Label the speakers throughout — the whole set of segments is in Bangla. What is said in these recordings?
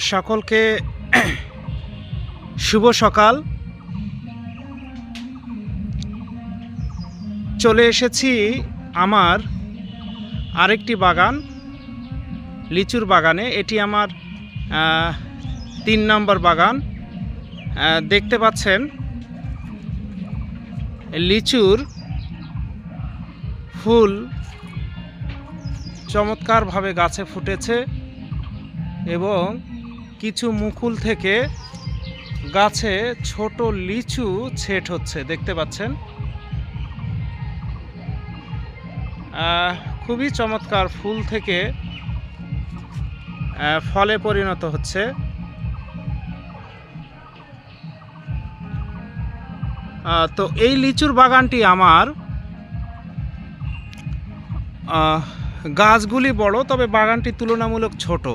Speaker 1: সকলকে শুভ সকাল। চলে এসেছি আমার আরেকটি বাগান, লিচুর বাগানে। এটি আমার 3 নম্বর বাগান। দেখতে পাচ্ছেন লিচুর ফুল চমৎকারভাবে গাছে ফুটেছে এবং কিছু মুকুল থেকে গাছে ছোট লিচু ছেট হচ্ছে, দেখতে পাচ্ছেন। খুবই চমৎকার, ফুল থেকে ফলে পরিণত হচ্ছে। তো এই লিচুর বাগানটি আমার, গাছগুলি বড়, তবে বাগানটি তুলনামূলক ছোট।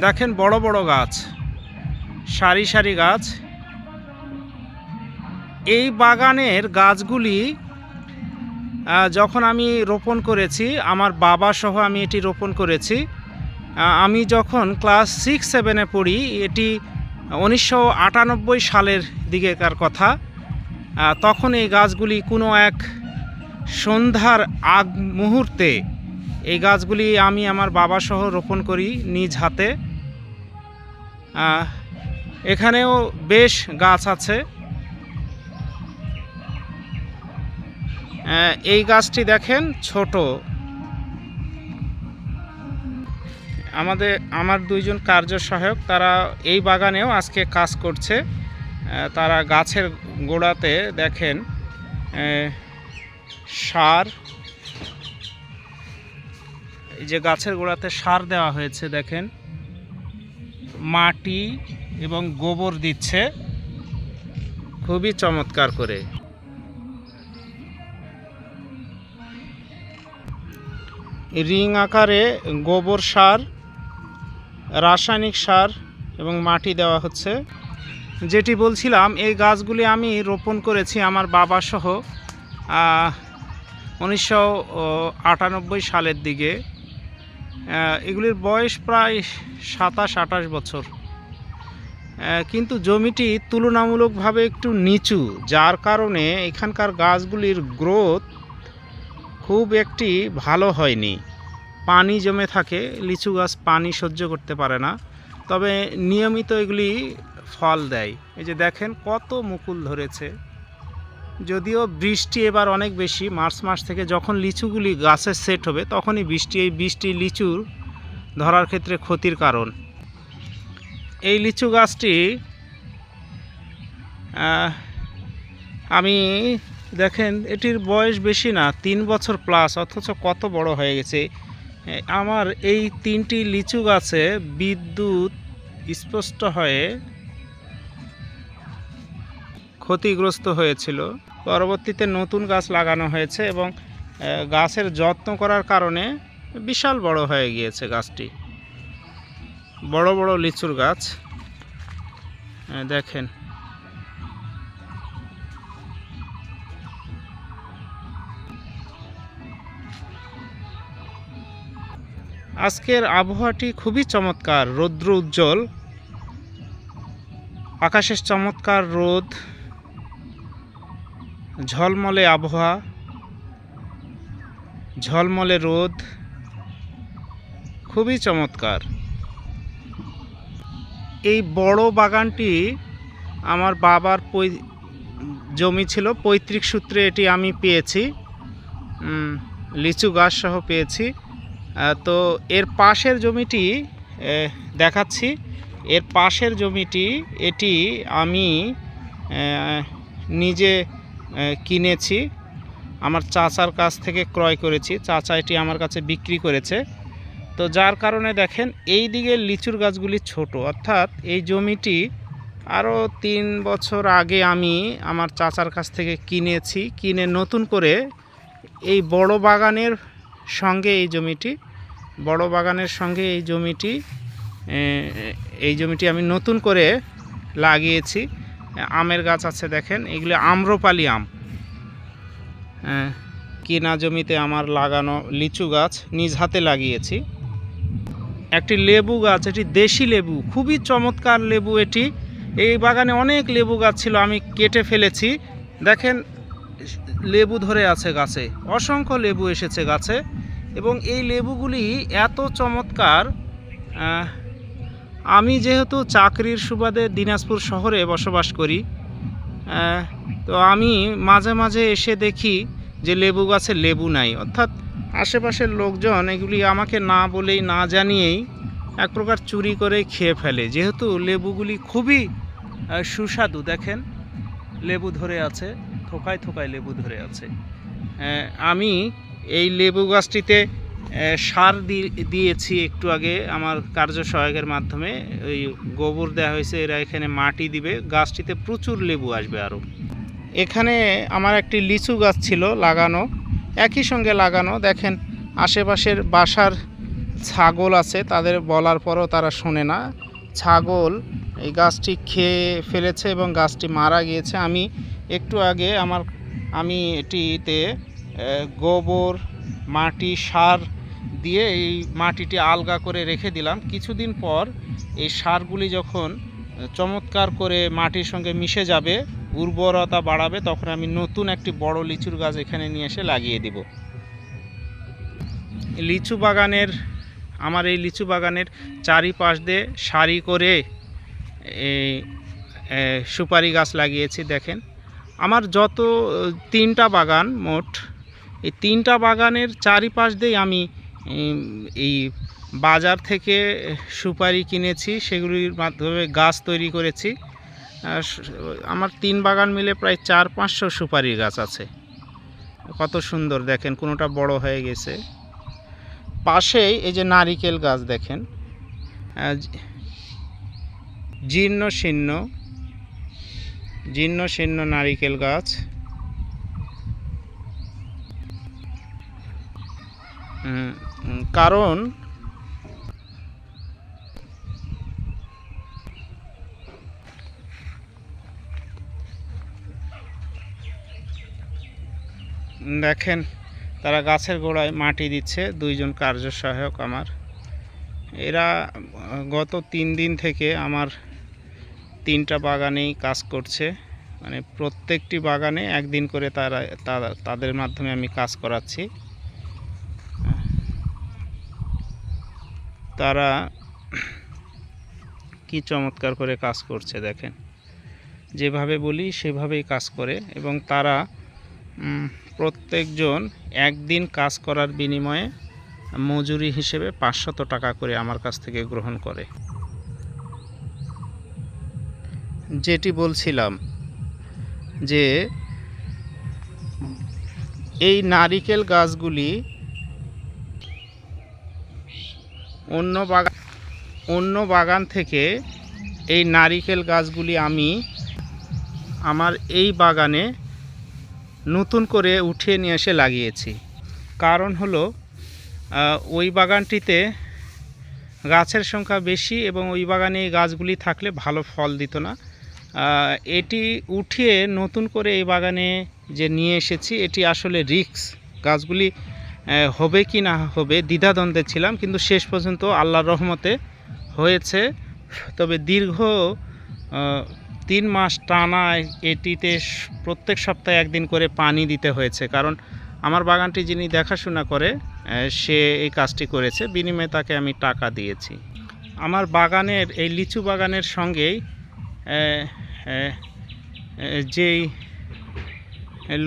Speaker 1: দেখেন বড় বড় গাছ, সারি সারি গাছ। এই বাগানের গাছগুলি যখন আমি রোপণ করেছি, আমার বাবা সহ আমি এটি রোপণ করেছি। আমি যখন ক্লাস 6-7-এ পড়ি, এটি 1998 সালের দিকেকার কথা। তখন এই গাছগুলি কোনো এক সন্ধ্যার আগ মুহূর্তে এই গাছগুলি আমি আমার বাবা সহ রোপণ করি নিজ হাতে। এখানেও বেশ গাছ আছে। এই গাছটি দেখেন ছোট। আমার 2 জন কার্য সহায়ক, তারা এই বাগানেও আজকে কাজ করছে। তারা গাছের গোড়াতে দেখেন সার, এই যে গাছের গোড়াতে সার দেওয়া হয়েছে, দেখেন মাটি এবং গোবর দিচ্ছে খুবই চমৎকার করে। রিং আকারে গোবর সার, রাসায়নিক সার এবং মাটি দেওয়া হচ্ছে। যেটি বলছিলাম, এই গাছগুলি আমি রোপণ করেছি আমার বাবা সহ 1998 সালের দিকে। এগুলির বয়স প্রায় 27-28 বছর। কিন্তু জমিটি তুলনামূলকভাবে একটু নিচু, যার কারণে এখানকার গাছগুলির গ্রোথ খুব একটি ভালো হয়নি। পানি জমে থাকে, লিচু গাছ পানি সহ্য করতে পারে না, তবে নিয়মিত এগুলি ফল দেয়। এই যে দেখেন কত মুকুল ধরেছে। যদিও বৃষ্টি এবার অনেক বেশি, মার্চ মাস থেকে যখন লিচুগুলি গাছে সেট হবে তখনই এই বৃষ্টি লিচুর ধরার ক্ষেত্রে ক্ষতির কারণ। এই লিচু গাছটি আমি দেখেন এটির বয়স বেশি না, 3 বছর প্লাস, অথচ কত বড় হয়ে গেছে। আমার এই 3টি লিচু গাছে বিদ্যুৎ স্পষ্ট হয়ে ক্ষতিগ্রস্ত হয়েছিল। পরবর্তীতে নতুন গাছ লাগানো হয়েছে এবং গাছের যত্ন করার কারণে বিশাল বড় হয়ে গিয়েছে গাছটি। বড় বড় লিচুর গাছ দেখেন। আজকের আবহাওয়াটি খুবই চমৎকার, রৌদ্র উজ্জ্বল, আকাশের চমৎকার রোদ, ঝলমলে আবহাওয়া, ঝলমলে রোদ, খুবই চমৎকার। এই বড় বাগানটি আমার বাবার জমি ছিল, পৈতৃক সূত্রে এটি আমি পেয়েছি, লিচু গাছ সহ পেয়েছি। তো এর পাশের জমিটি দেখাচ্ছি। এর পাশের জমিটি এটি আমি নিজে কিনেছি, আমার চাচার কাছ থেকে ক্রয় করেছি। চাচা এটি আমার কাছে বিক্রি করেছে। তো যার কারণে দেখেন এই দিকের লিচুর গাছগুলি ছোট, অর্থাৎ এই জমিটি আরও 3 বছর আগে আমি আমার চাচার কাছ থেকে কিনেছি। কিনে নতুন করে এই বড় বাগানের সঙ্গে এই জমিটি আমি নতুন করে লাগিয়েছি। আমের গাছ আছে দেখেন, এগুলি আম্রপালি আম। কিনা জমিতে আমার লাগানো লিচু গাছ নিজ হাতে লাগিয়েছি। একটি লেবু গাছ, এটি দেশি লেবু, খুবই চমৎকার লেবু এটি। এই বাগানে অনেক লেবু গাছ ছিল, আমি কেটে ফেলেছি। দেখেন লেবু ধরে আছে গাছে, অসংখ্য লেবু এসেছে গাছে। এবং এই লেবুগুলি এত চমৎকার, আমি যেহেতু চাকরির সুবাদে দিনাজপুর শহরে বসবাস করি, তো আমি মাঝে মাঝে এসে দেখি যে লেবু গাছে লেবু নাই, অর্থাৎ আশেপাশের লোকজন এগুলি আমাকে না বলেই না জানিয়েই এক প্রকার চুরি করে খেয়ে ফেলে, যেহেতু লেবুগুলি খুবই সুস্বাদু। দেখেন লেবু ধরে আছে, থোকায় থোকায় লেবু ধরে আছে। আমি এই লেবু গাছটিতে সার দিয়েছি একটু আগে আমার কার্য সহায়কের মাধ্যমে, ওই গোবর দেওয়া হয়েছে, এরা এখানে মাটি দিবে, গাছটিতে প্রচুর লেবু আসবে আরও। এখানে আমার একটি লিচু গাছ ছিল লাগানো, একই সঙ্গে লাগানো। দেখেন আশেপাশের বাসার ছাগল আছে, তাদের বলার পরও তারা শোনে না। ছাগল এই গাছটি খেয়ে ফেলেছে এবং গাছটি মারা গিয়েছে। আমি একটু আগে আমি এটিতে গোবর, মাটি, সার দিয়ে এই মাটিটি আলগা করে রেখে দিলাম। কিছুদিন পর এই সারগুলি যখন চমৎকার করে মাটির সঙ্গে মিশে যাবে, উর্বরতা বাড়াবে, তখন আমি নতুন একটি বড় লিচুর গাছ এখানে নিয়ে এসে লাগিয়ে দিব। আমার এই লিচু বাগানের চারিপাশ দিয়ে সারি করে সুপারি গাছ লাগিয়েছি। দেখেন আমার যত 3টা বাগান, মোট এই 3টা বাগানের চারিপাশ দিয়ে আমি এই বাজার থেকে সুপারি কিনেছি, সেগুলির মাধ্যমে গাছ তৈরি করেছি। আমার 3 বাগান মিলে প্রায় 400-500 সুপারির গাছ আছে। কত সুন্দর দেখেন, কোনোটা বড় হয়ে গেছে। পাশেই এই যে নারিকেল গাছ দেখেন, জীর্ণ শীর্ণ নারিকেল গাছ। কারণ দেখেন তারা গাছের গোড়ায় মাটি দিচ্ছে, 2জন কার্য সহায়ক আমার। এরা গত 3 দিন থেকে আমার 3টা বাগানেই কাজ করছে, মানে প্রত্যেকটি বাগানে একদিন করে তাদের মাধ্যমে আমি কাজ করাচ্ছি। তারা কি চমৎকার করে কাজ করছে দেখেন, যেভাবে বলি সেভাবেই কাজ করে। এবং তারা প্রত্যেকজন একদিন কাজ করার বিনিময়ে মজুরি হিসেবে 500 টাকা করে আমার কাছ থেকে গ্রহণ করে। যেটি বলছিলাম যে এই নারিকেল গাছগুলি অন্য বাগান থেকে এই নারিকেল গাছগুলি আমি আমার এই বাগানে নতুন করে উঠিয়ে নিয়ে এসে লাগিয়েছি। কারণ হলো ওই বাগানটিতে গাছের সংখ্যা বেশি এবং ওই বাগানে এই গাছগুলি থাকলে ভালো ফল দিত না। এটি উঠিয়ে নতুন করে এই বাগানে যে নিয়ে এসেছি, এটি আসলে রিস্ক। গাছগুলি হবে কি না হবে দ্বিধাদ্বন্দ্বে ছিলাম, কিন্তু শেষ পর্যন্ত আল্লাহর রহমতে হয়েছে। তবে দীর্ঘ 3 মাস টানা এটিতে প্রত্যেক সপ্তাহে একদিন করে পানি দিতে হয়েছে, কারণ আমার বাগানটি যিনি দেখাশোনা করে সে এই কাজটি করেছে, বিনিময়ে তাকে আমি টাকা দিয়েছি। আমার বাগানের এই লিচু বাগানের সঙ্গেই যেই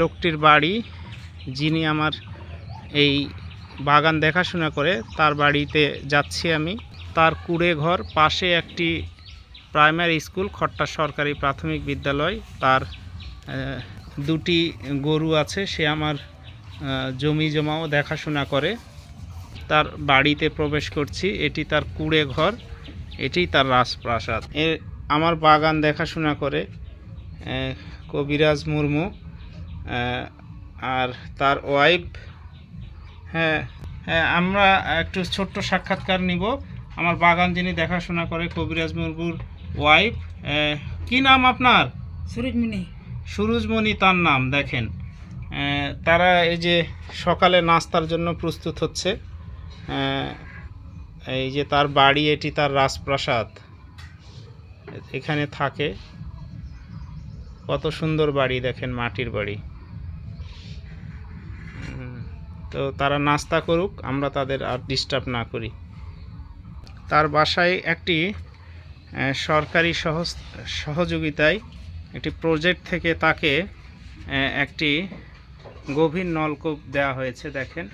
Speaker 1: লোকটির বাড়ি, যিনি আমার এই বাগান দেখাশোনা করে, তার বাড়িতে যাচ্ছি আমি। তার কুড়ে ঘর, পাশে একটি প্রাইমারি স্কুল, খট্টা সরকারি প্রাথমিক বিদ্যালয়, তার 2টি গরু আছে, সে আমার জমি জমাও দেখাশোনা করে। তার বাড়িতে প্রবেশ করছি, এটি তার কুড়ে ঘর, এটি তার রাজপ্রাসাদ। আমার বাগান দেখাশোনা করে কবিরাজ মুর্মু আর তার ওয়াইফ। হ্যাঁ, আমরা একটু ছোট্ট সাক্ষাৎকার নিব। আমার বাগান যিনি দেখাশোনা করে কবিরাজ মুর্মুর ওয়াইফ। কি নাম আপনার? সুরুজমণি তার নাম। দেখেন তারা এই যে সকালে নাস্তার জন্য প্রস্তুত হচ্ছে। এই যে তার বাড়ি, এটি তার রাজপ্রাসাদ, এখানে থাকে। কত সুন্দর বাড়ি দেখেন, মাটির বাড়ি। তো তারা নাস্তা করুক, আমরা তাদের আর ডিস্টার্ব না করি। তার বাসায় একটি সরকারি সহযোগিতায় একটি প্রজেক্ট থেকে তাকে একটি গভীর নলকূপ দেওয়া হয়েছে। দেখেন,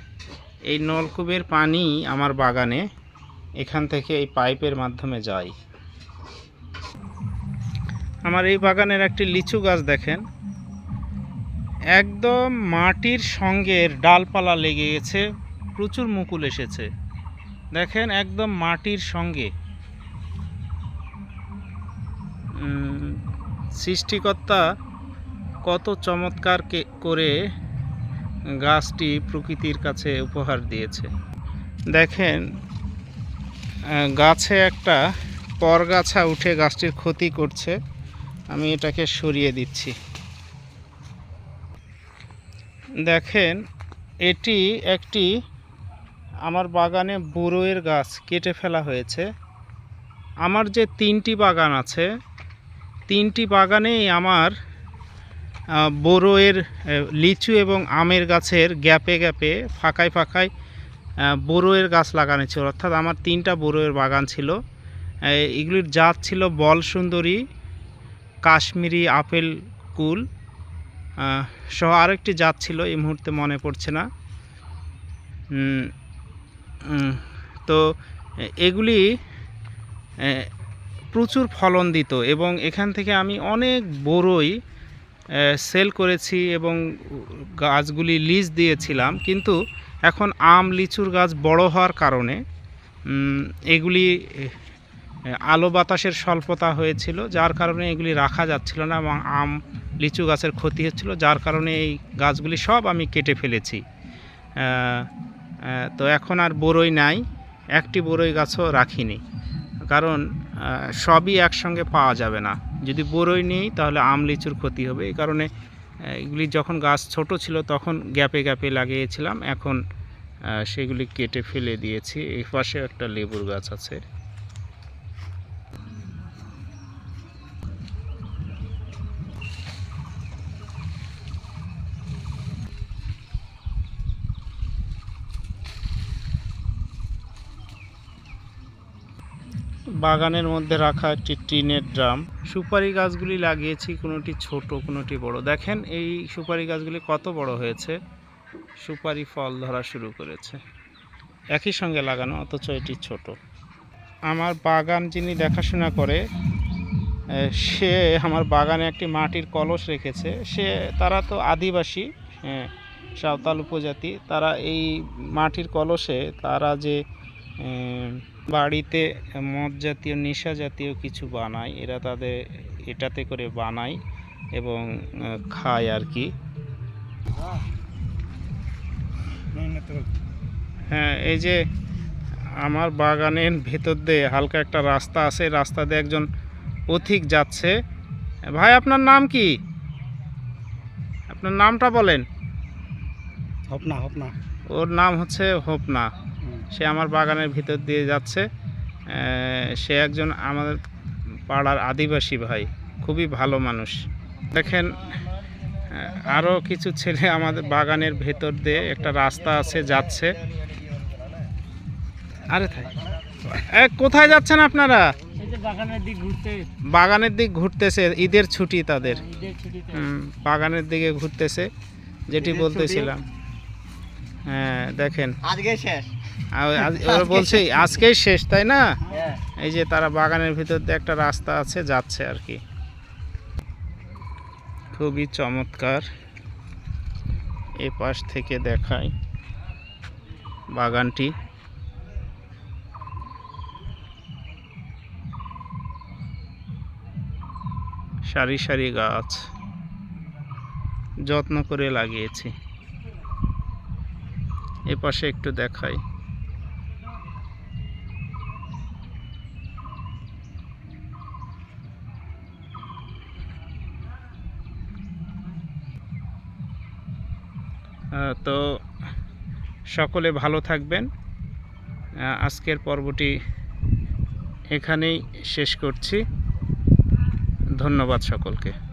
Speaker 1: এই নলকূপের পানি আমার বাগানে এখান থেকে এই পাইপের মাধ্যমে যায়। আমার এই বাগানের একটি লিচু গাছ দেখেন, একদম মাটির সঙ্গে ডালপালা লেগে গেছে, প্রচুর মুকুল এসেছে। দেখেন, একদম মাটির সঙ্গে। সৃষ্টিকর্তা কত চমৎকার করে গাছটি প্রকৃতির কাছে উপহার দিয়েছে। দেখেন, গাছে একটা পরগাছা উঠে গাছটির ক্ষতি করছে, আমি এটাকে সরিয়ে দিচ্ছি। দেখেন, এটি একটি আমার বাগানে বড়ইয়ের গাছ কেটে ফেলা হয়েছে। আমার যে 3টি বাগান আছে, 3টি বাগানেই আমার বড়ইয়ের, লিচু এবং আমের গাছের গ্যাপে গ্যাপে, ফাঁকায় ফাঁকায় বড়ইয়ের গাছ লাগানো ছিল। অর্থাৎ আমার 3টা বড়ইয়ের বাগান ছিল। এগুলির জাত ছিল বল সুন্দরী, কাশ্মীরি আপেল কুল সহ আরেকটি জাত ছিল, এই মুহূর্তে মনে পড়ছে না। তো এগুলি প্রচুর ফলন দিত এবং এখান থেকে আমি অনেক বড়ই সেল করেছি এবং গাছগুলি লিজ দিয়েছিলাম। কিন্তু এখন আম লিচুর গাছ বড় হওয়ার কারণে এগুলি আলো বাতাসের স্বল্পতা হয়েছিল, যার কারণে এগুলি রাখা যাচ্ছিল না এবং আম লিচু গাছের ক্ষতি হচ্ছিল, যার কারণে এই গাছগুলি সব আমি কেটে ফেলেছি। তো এখন আর বড়ই নাই, একটি বড়ই গাছও রাখিনি, কারণ সবই একসঙ্গে পাওয়া যাবে না। যদি বড়ই নেই তাহলে আম লিচুর ক্ষতি হবে। এই কারণে এগুলি যখন গাছ ছোট ছিল তখন গ্যাপে গ্যাপে লাগিয়েছিলাম, এখন সেগুলি কেটে ফেলে দিয়েছি। এই পাশে একটা লেবুর গাছ আছে। বাগানের মধ্যে রাখা একটি টিনের ড্রাম। সুপারি গাছগুলি লাগিয়েছি, কোনোটি ছোট কোনোটি বড়। দেখেন, এই সুপারি গাছগুলি কত বড় হয়েছে, সুপারি ফল ধরা শুরু করেছে, একই সঙ্গে লাগানো, অথচ এটি ছোট। আমার বাগান যিনি দেখাশোনা করে, সে আমার বাগানে একটি মাটির কলস রেখেছে। তারা তো আদিবাসী, সাঁওতাল উপজাতি, তারা এই মাটির কলসে তারা যে বাড়িতে মদ জাতীয় নেশা জাতীয় কিছু বানায়, এরা তাদের এটাতে করে বানায় এবং খায় আর কি। হ্যাঁ, এই যে আমার বাগানের ভেতর দিয়ে হালকা একটা রাস্তা আছে, রাস্তা দিয়ে একজন পথিক যাচ্ছে। ভাই, আপনার নাম কি? আপনার নামটা বলেন।
Speaker 2: হোপনা। হোপনা,
Speaker 1: ওর নাম হচ্ছে হোপনা। সে আমার বাগানের ভিতর দিয়ে যাচ্ছে। সে একজন আমাদের পাড়ার আদিবাসী ভাই, খুবই ভালো মানুষ। দেখেন, আরও কিছু ছেলে আমাদের বাগানের ভেতর দিয়ে একটা রাস্তা আছে যাচ্ছে। আরে কোথায় যাচ্ছেন আপনারা? বাগানের দিক ঘুরতেছে, ঈদের ছুটি তাদের। বাগানের দিকে ঘুরতেছে, যেটি বলতেছিলাম। হ্যাঁ, দেখেন,
Speaker 2: আজকে শেষ,
Speaker 1: ওরা বলছে আজকেই শেষ, তাই না? এই যে তারা বাগানের ভিতর দিয়ে একটা রাস্তা আছে, যাচ্ছে আর কি। খুবই চমৎকার। এ পাশ থেকে দেখাই বাগানটি। সারি সারি গাছ যত্ন করে লাগিয়েছি। এ পাশে একটু দেখাই। তো সকলে ভালো থাকবেন, আজকের পর্বটি এখানেই শেষ করছি। ধন্যবাদ সকলকে।